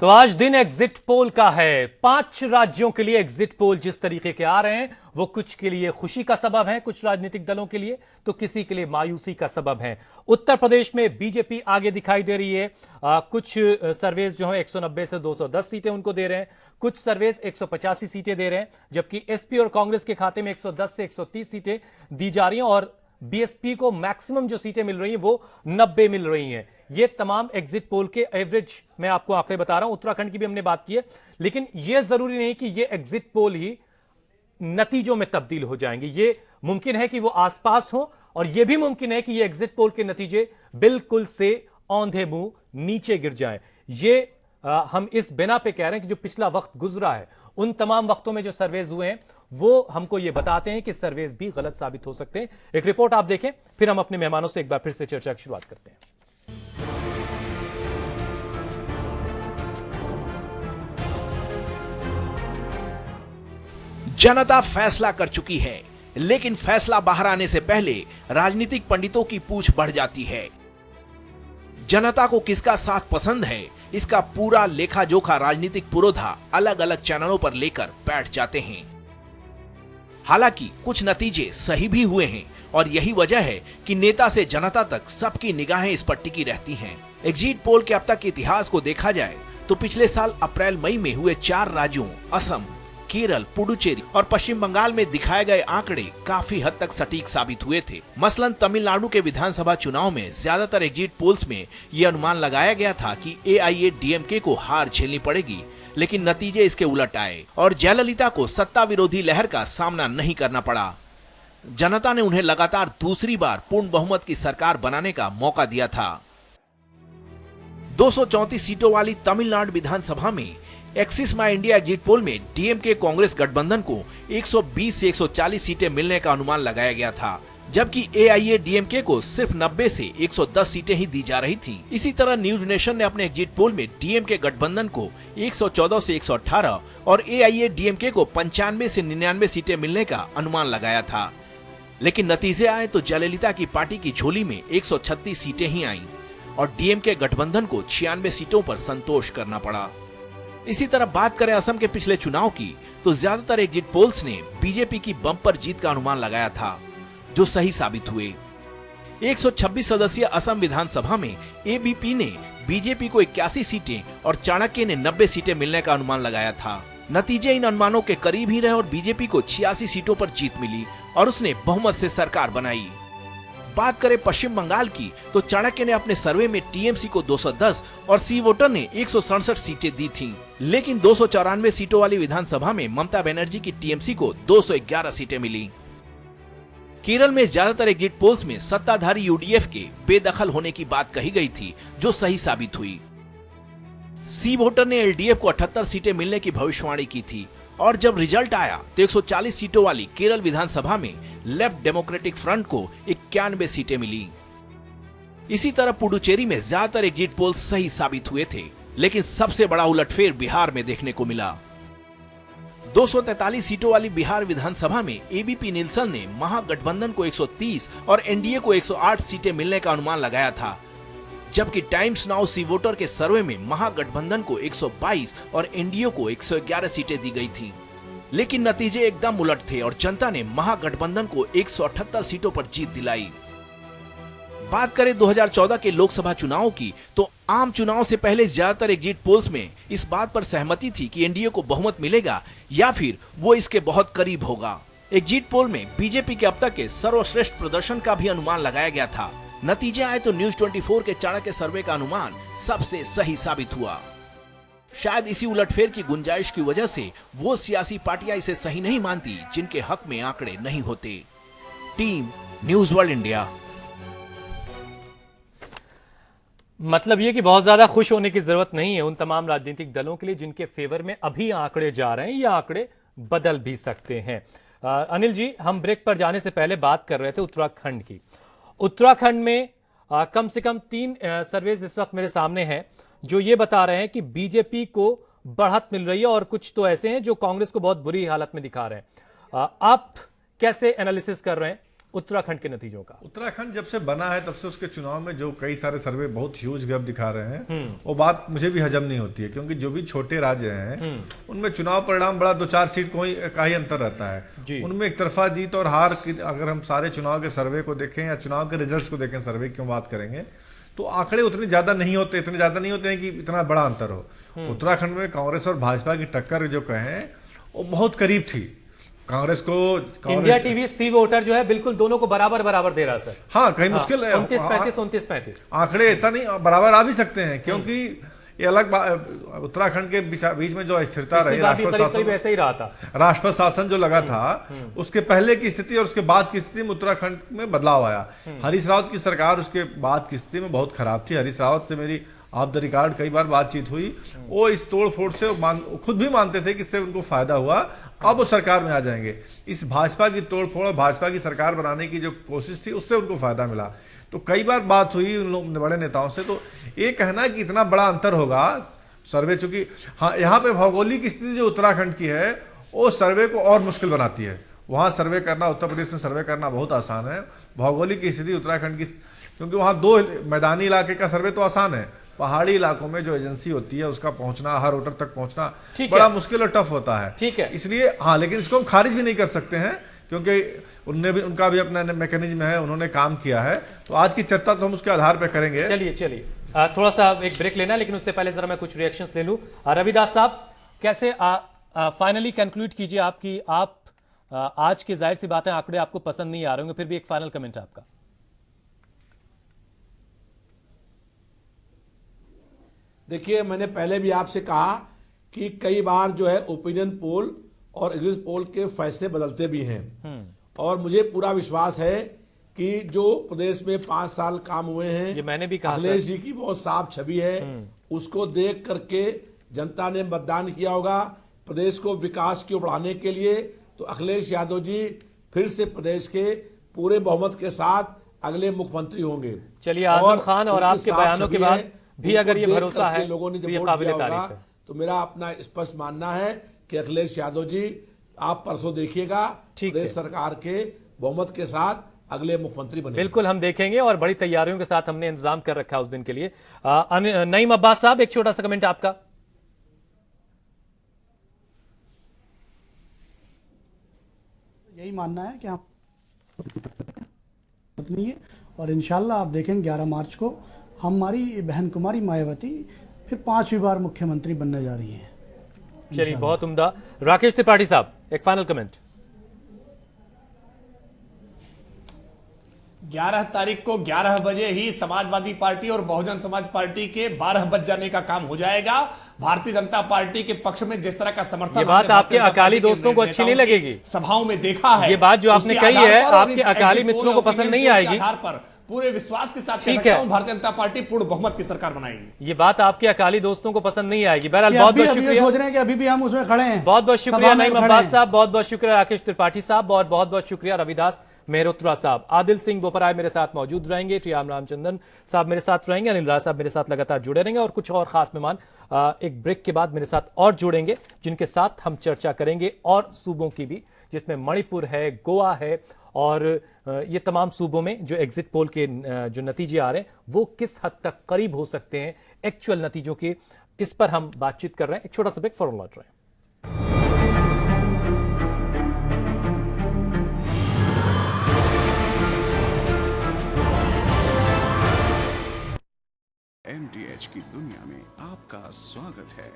तो आज दिन एग्जिट पोल का है। 5 राज्यों के लिए एग्जिट पोल जिस तरीके के आ रहे हैं वो कुछ के लिए खुशी का सबब है, कुछ राजनीतिक दलों के लिए तो किसी के लिए मायूसी का सबब है। उत्तर प्रदेश में बीजेपी आगे दिखाई दे रही है। कुछ सर्वेज जो है 190 से 210 सीटें उनको दे रहे हैं, कुछ सर्वेज 185 सीटें दे रहे हैं, जबकि एसपी और कांग्रेस के खाते में 110 से 130 सीटें दी जा रही हैं और बीएसपी को मैक्सिमम जो सीटें मिल रही हैं वो 90 मिल रही हैं। ये तमाम एग्जिट पोल के एवरेज मैं आपको आंकड़े बता रहा हूं। उत्तराखंड की भी हमने बात की है, लेकिन यह जरूरी नहीं कि ये एग्जिट पोल ही नतीजों में तब्दील हो जाएंगे। ये मुमकिन है कि वो आसपास हो और यह भी मुमकिन है कि ये एग्जिट पोल के नतीजे बिल्कुल से औंधे मुंह नीचे गिर जाएं। ये हम इस बिना पे कह रहे हैं कि जो पिछला वक्त गुजरा है उन तमाम वक्तों में जो सर्वेज हुए हैं वो हमको ये बताते हैं कि सर्वेज भी गलत साबित हो सकते हैं। एक रिपोर्ट आप देखें, फिर हम अपने मेहमानों से एक बार फिर से चर्चा की शुरुआत करते हैं। जनता फैसला कर चुकी है, लेकिन फैसला बाहर आने से पहले राजनीतिक पंडितों की पूछ बढ़ जाती है। जनता को किसका साथ पसंद है, इसका पूरा लेखा जोखा राजनीतिक पुरोधा अलग अलग चैनलों पर लेकर बैठ जाते हैं। हालांकि कुछ नतीजे सही भी हुए हैं और यही वजह है कि नेता से जनता तक सबकी निगाहें इस पर टिकी रहती हैं। एग्जिट पोल के अब तक के इतिहास को देखा जाए तो पिछले साल अप्रैल मई में हुए 4 राज्यों असम, केरल, पुडुचेरी और पश्चिम बंगाल में दिखाए गए आंकड़े काफी हद तक सटीक साबित हुए थे। मसलन तमिलनाडु के विधानसभा चुनाव में ज्यादातर एग्जिट पोल्स में ये अनुमान लगाया गया था कि AIADMK को हार झेलनी पड़ेगी, लेकिन नतीजे इसके उलट आए और जयललिता को सत्ता विरोधी लहर का सामना नहीं करना पड़ा। जनता ने उन्हें लगातार दूसरी बार पूर्ण बहुमत की सरकार बनाने का मौका दिया था। 234 सीटों वाली तमिलनाडु विधानसभा में एक्सिस माई इंडिया एग्जिट पोल में DMK कांग्रेस गठबंधन को 120 से 140 सीटें मिलने का अनुमान लगाया गया था, जबकि AIADMK को सिर्फ 90 से 110 सीटें ही दी जा रही थीं। इसी तरह न्यूज नेशन ने अपने एग्जिट पोल में DMK गठबंधन को 114 से 118 और AIADMK को 95 से 99 सीटें मिलने का अनुमान लगाया था, लेकिन नतीजे आए तो जयललिता की पार्टी की झोली में 136 सीटें ही आईं और DMK गठबंधन को 96 सीटों पर संतोष करना पड़ा। इसी तरह बात करें असम के पिछले चुनाव की तो ज्यादातर एग्जिट पोल्स ने बीजेपी की बम्पर जीत का अनुमान लगाया था, जो सही साबित हुए। 126 सदस्यीय असम विधानसभा में ABP ने बीजेपी को 81 सीटें और चाणक्य ने 90 सीटें मिलने का अनुमान लगाया था। नतीजे इन अनुमानों के करीब ही रहे और बीजेपी को 86 सीटों पर जीत मिली और उसने बहुमत से सरकार बनाई। बात करें पश्चिम बंगाल की तो चाणक्य ने अपने सर्वे में TMC को 210 और सी वोटर ने 167 सीटें दी थीं, लेकिन 294 सीटों वाली विधानसभा में ममता बनर्जी की TMC को 211 सीटें मिली। केरल में ज्यादातर एग्जिट पोल्स में सत्ताधारी UDF के बेदखल होने की बात कही गई थी, जो सही साबित हुई। सी वोटर ने LDF को 78 सीटें मिलने की भविष्यवाणी की थी और जब रिजल्ट आया तो 140 सीटों वाली केरल विधानसभा में लेफ्ट डेमोक्रेटिक फ्रंट को 91 सीटें मिली। इसी तरह पुडुचेरी में ज्यादातर एग्जिट पोल सही साबित हुए थे, लेकिन सबसे बड़ा उलटफेर बिहार में देखने को मिला। 243 सीटों वाली बिहार विधानसभा में ABP निल्सन ने महागठबंधन को 130 और NDA को 108 सीटें मिलने का अनुमान लगाया था, जबकि टाइम्स नाउ सी वोटर के सर्वे में महागठबंधन को 122 और NDA को 111 सीटें दी गई थीं। लेकिन नतीजे एकदम उलट थे और जनता ने महागठबंधन को 178 सीटों पर जीत दिलाई। बात करें 2014 के लोकसभा चुनाव की तो आम चुनाव से पहले ज्यादातर एग्जिट पोल्स में इस बात पर सहमति थी कि NDA को बहुमत मिलेगा या फिर वो इसके बहुत करीब होगा। एग्जिट पोल में बीजेपी के अब तक के सर्वश्रेष्ठ प्रदर्शन का भी अनुमान लगाया गया था। नतीजे आए तो न्यूज 24 के चाणक्य सर्वे का अनुमान सबसे सही साबित हुआ। शायद इसी उलटफेर की गुंजाइश की वजह से वो सियासी पार्टियां इसे सही नहीं मानती जिनके हक में आंकड़े नहीं होते। Team news world India. मतलब ये कि बहुत ज्यादा खुश होने की जरूरत नहीं है उन तमाम राजनीतिक दलों के लिए जिनके फेवर में अभी आंकड़े जा रहे हैं। ये आंकड़े बदल भी सकते हैं। अनिल जी, हम ब्रेक पर जाने से पहले बात कर रहे थे उत्तराखंड की। उत्तराखंड में कम से कम 3 सर्वेज इस वक्त मेरे सामने हैं जो ये बता रहे हैं कि बीजेपी को बढ़त मिल रही है और कुछ तो ऐसे हैं जो कांग्रेस को बहुत बुरी हालत में दिखा रहे हैं। आप कैसे एनालिसिस कर रहे हैं उत्तराखंड के नतीजों का? उत्तराखंड जब से बना है तब से उसके चुनाव में जो कई सारे सर्वे बहुत ह्यूज गैप दिखा रहे हैं, वो बात मुझे भी हजम नहीं होती है, क्योंकि जो भी छोटे राज्य हैं उनमें चुनाव परिणाम बड़ा 2-4 सीट का ही अंतर रहता है। उनमें एक तरफा जीत और हार की अगर हम सारे चुनाव के सर्वे को देखें या चुनाव के रिजल्ट्स को देखें, सर्वे की बात करेंगे तो आंकड़े उतने ज्यादा नहीं होते हैं कि इतना बड़ा अंतर हो। उत्तराखंड में कांग्रेस और भाजपा की टक्कर जो कहें वो बहुत करीब थी। Congress India TV C voter जो है बिल्कुल दोनों को बराबर दे रहा है सर। हाँ, कहीं मुश्किल है 29-35 आंकड़े ऐसा नहीं बराबर आ भी सकते हैं, क्योंकि ये अलग उत्तराखंड के बीच में जो अस्थिरता रही, राष्ट्रपति शासन जो लगा था उसके पहले की स्थिति और उसके बाद की स्थिति में उत्तराखंड में बदलाव आया। हरीश रावत की सरकार उसके बाद की स्थिति में बहुत खराब थी। हरीश रावत से मेरी ऑफ द रिकॉर्ड कई बार बातचीत हुई, वो इस तोड़ फोड़ से खुद भी मानते थे कि इससे उनको फायदा हुआ, अब वो सरकार में आ जाएंगे। इस भाजपा की तोड़ फोड़ और भाजपा की सरकार बनाने की जो कोशिश थी उससे उनको फायदा मिला। तो कई बार बात हुई उन लोग बड़े नेताओं से, तो ये कहना कि इतना बड़ा अंतर होगा सर्वे, चूंकि हाँ यहाँ पे भौगोलिक स्थिति जो उत्तराखंड की है वो सर्वे को और मुश्किल बनाती है। वहाँ सर्वे करना, उत्तर प्रदेश में सर्वे करना बहुत आसान है, भौगोलिक स्थिति उत्तराखंड की, क्योंकि वहाँ 2 मैदानी इलाके का सर्वे तो आसान है, पहाड़ी इलाकों में जो एजेंसी होती है उसका पहुंचना, हर वोटर तक पहुंचना बड़ा मुश्किल और टफ होता है। ठीक है, इसलिए हाँ, लेकिन इसको हम खारिज भी नहीं कर सकते हैं, क्योंकि उनका भी अपना मैकेनिज्म है, उन्होंने काम किया है। तो आज की चर्चा तो हम उसके आधार पर करेंगे। चलिए थोड़ा सा एक ब्रेक लेना, लेकिन उससे पहले जरा मैं कुछ रिएक्शंस ले लूं। रविदास साहब, कैसे फाइनली कंक्लूड कीजिए आपकी, आप आज की जाहिर सी बात है आंकड़े आपको पसंद नहीं आ रहे होंगे, फिर भी एक फाइनल कमेंट आपका। देखिए, मैंने पहले भी आपसे कहा कि कई बार जो है ओपिनियन पोल और एग्जिट पोल के फैसले बदलते भी हैं, और मुझे पूरा विश्वास है कि जो प्रदेश में 5 साल काम हुए हैं, ये मैंने भी कहा, अखिलेश जी की बहुत साफ छवि है, उसको देख करके जनता ने मतदान किया होगा प्रदेश को विकास की ओर बढ़ाने के लिए। तो अखिलेश यादव जी फिर से प्रदेश के पूरे बहुमत के साथ अगले मुख्यमंत्री होंगे। चलिए, आजम खान और आपके बयानों के बाद भी अगर ये भरोसा है लोगों ने तो ये काबिल तारीफ है। तो मेरा अपना स्पष्ट मानना है कि अखिलेश यादव जी, आप परसों देखिएगा प्रदेश सरकार के बहुमत के साथ अगले मुख्यमंत्री बने। बिल्कुल, हम देखेंगे और बड़ी तैयारियों के साथ हमने इंतजाम कर रखा है उस दिन के लिए। नईम अब्बास साहब, एक छोटा सा कमेंट आपका। यही मानना है कि आप नहीं है, और इंशाल्लाह आप देखेंगे 11 मार्च को हमारी बहन कुमारी मायावती फिर 5वीं बार मुख्यमंत्री बनने जा रही हैं। चलिए, बहुत उम्दा। राकेश त्रिपाठी साहब, एक फाइनल कमेंट। 11 तारीख को 11 बजे ही समाजवादी पार्टी और बहुजन समाज पार्टी के 12 बज जाने का काम हो जाएगा। भारतीय जनता पार्टी के पक्ष में जिस तरह का समर्थन, ये बात आपके अकाली दोस्तों को अच्छी नहीं लगेगी, सभाओं में देखा है। ये बात जो आपने कही है आपके अकाली मित्रों को पसंद नहीं आएगी। आधार पर पूरे विश्वास के साथ कह सकता हूं भारतीय जनता पार्टी पूर्ण बहुमत की सरकार बनाएगी। ये बात आपके अकाली दोस्तों को पसंद नहीं आएगी। बहरहाल बहुत बहुत शुक्रिया, सोच रहे हैं कि अभी भी हम उसमें खड़े हैं। बहुत बहुत शुक्रिया नईम अब्बास साहब, बहुत बहुत शुक्रिया राकेश त्रिपाठी साहब, और बहुत बहुत शुक्रिया रविदास मेहरोत्रा साहब। आदिल सिंह बोपराय मेरे साथ मौजूद रहेंगे, टीआम रामचंद्रन साहब मेरे साथ रहेंगे, अनिल राज साहब मेरे साथ लगातार जुड़े रहेंगे, और कुछ और खास मेहमान एक ब्रेक के बाद मेरे साथ और जुड़ेंगे, जिनके साथ हम चर्चा करेंगे और सूबों की भी, जिसमें मणिपुर है, गोवा है, और ये तमाम सूबों में जो एग्जिट पोल के जो नतीजे आ रहे हैं वो किस हद तक करीब हो सकते हैं एक्चुअल नतीजों के, इस पर हम बातचीत कर रहे हैं। एक छोटा सा ब्रेक, फौरन लौट रहे हैं। MDH की दुनिया में आपका स्वागत है।